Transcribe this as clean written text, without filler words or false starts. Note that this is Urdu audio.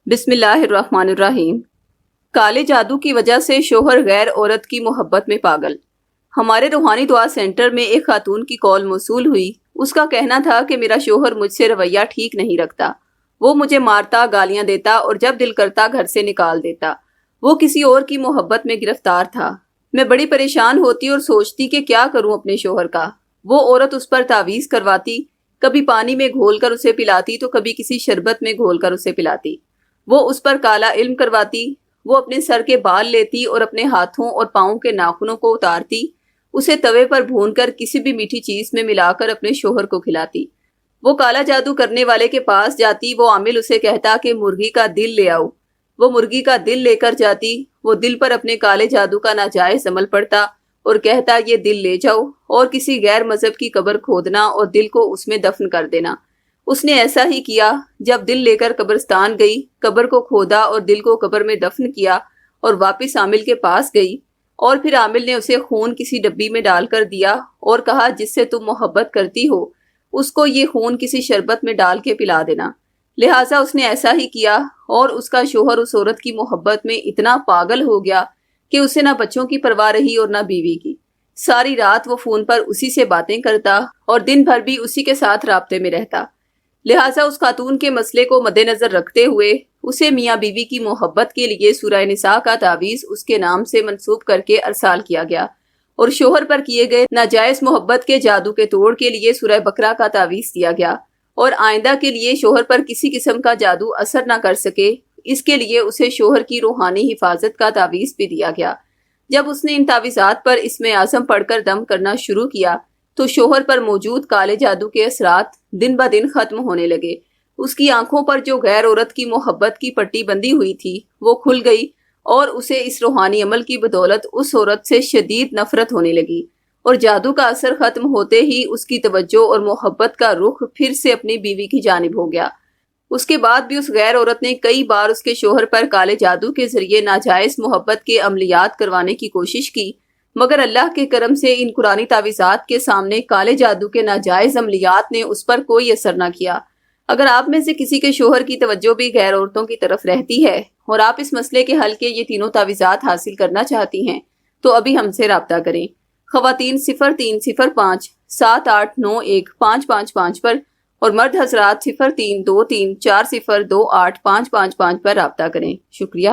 بسم اللہ الرحمن الرحیم۔ کالے جادو کی وجہ سے شوہر غیر عورت کی محبت میں پاگل۔ ہمارے روحانی دعا سینٹر میں ایک خاتون کی کال موصول ہوئی۔ اس کا کہنا تھا کہ میرا شوہر مجھ سے رویہ ٹھیک نہیں رکھتا۔ وہ مجھے مارتا، گالیاں دیتا اور جب دل کرتا گھر سے نکال دیتا۔ وہ کسی اور کی محبت میں گرفتار تھا۔ میں بڑی پریشان ہوتی اور سوچتی کہ کیا کروں اپنے شوہر کا۔ وہ عورت اس پر تعویذ کرواتی، کبھی پانی میں گھول کر اسے پلاتی تو کبھی کسی شربت میں گھول کر اسے پلاتی۔ وہ اس پر کالا علم کرواتی، وہ اپنے سر کے بال لیتی اور اپنے ہاتھوں اور پاؤں کے ناخنوں کو اتارتی، اسے توے پر بھون کر کسی بھی میٹھی چیز میں ملا کر اپنے شوہر کو کھلاتی۔ وہ کالا جادو کرنے والے کے پاس جاتی، وہ عامل اسے کہتا کہ مرغی کا دل لے آؤ۔ وہ مرغی کا دل لے کر جاتی، وہ دل پر اپنے کالے جادو کا ناجائز عمل پڑتا اور کہتا یہ دل لے جاؤ اور کسی غیر مذہب کی قبر کھودنا اور دل کو اس میں دفن کر دینا۔ اس نے ایسا ہی کیا۔ جب دل لے کر قبرستان گئی، قبر کو کھودا اور دل کو قبر میں دفن کیا اور واپس عامل کے پاس گئی، اور پھر عامل نے اسے خون کسی ڈبی میں ڈال کر دیا اور کہا جس سے تم محبت کرتی ہو اس کو یہ خون کسی شربت میں ڈال کے پلا دینا۔ لہٰذا اس نے ایسا ہی کیا اور اس کا شوہر اس عورت کی محبت میں اتنا پاگل ہو گیا کہ اسے نہ بچوں کی پرواہ رہی اور نہ بیوی کی۔ ساری رات وہ فون پر اسی سے باتیں کرتا اور دن بھر بھی اسی کے ساتھ رابطے میں رہتا۔ لہٰذا اس خاتون کے مسئلے کو مد نظر رکھتے ہوئے اسے میاں بیوی کی محبت کے لیے سورہ نساء کا تعویذ اس کے نام سے منسوب کر کے ارسال کیا گیا، اور شوہر پر کیے گئے ناجائز محبت کے جادو کے توڑ کے لیے سورہ بقرہ کا تعویذ دیا گیا، اور آئندہ کے لیے شوہر پر کسی قسم کا جادو اثر نہ کر سکے اس کے لیے اسے شوہر کی روحانی حفاظت کا تعویذ بھی دیا گیا۔ جب اس نے ان تعویذات پر اسم اعظم پڑھ کر دم کرنا شروع کیا تو شوہر پر موجود کالے جادو کے اثرات دن بہ دن ختم ہونے لگے۔ اس کی آنکھوں پر جو غیر عورت کی محبت کی پٹی بندھی ہوئی تھی وہ کھل گئی، اور اسے اس روحانی عمل کی بدولت اس عورت سے شدید نفرت ہونے لگی، اور جادو کا اثر ختم ہوتے ہی اس کی توجہ اور محبت کا رخ پھر سے اپنی بیوی کی جانب ہو گیا۔ اس کے بعد بھی اس غیر عورت نے کئی بار اس کے شوہر پر کالے جادو کے ذریعے ناجائز محبت کے عملیات کروانے کی کوشش کی، مگر اللہ کے کرم سے ان قرآنی تعویذات کے سامنے کالے جادو کے ناجائز عملیات نے اس پر کوئی اثر نہ کیا۔ اگر آپ میں سے کسی کے شوہر کی توجہ بھی غیر عورتوں کی طرف رہتی ہے اور آپ اس مسئلے کے حل کے یہ تینوں تعویذات حاصل کرنا چاہتی ہیں تو ابھی ہم سے رابطہ کریں۔ خواتین 0305 7891 555 پر اور مرد حضرات 0323 4028 555 پر رابطہ کریں۔ شکریہ۔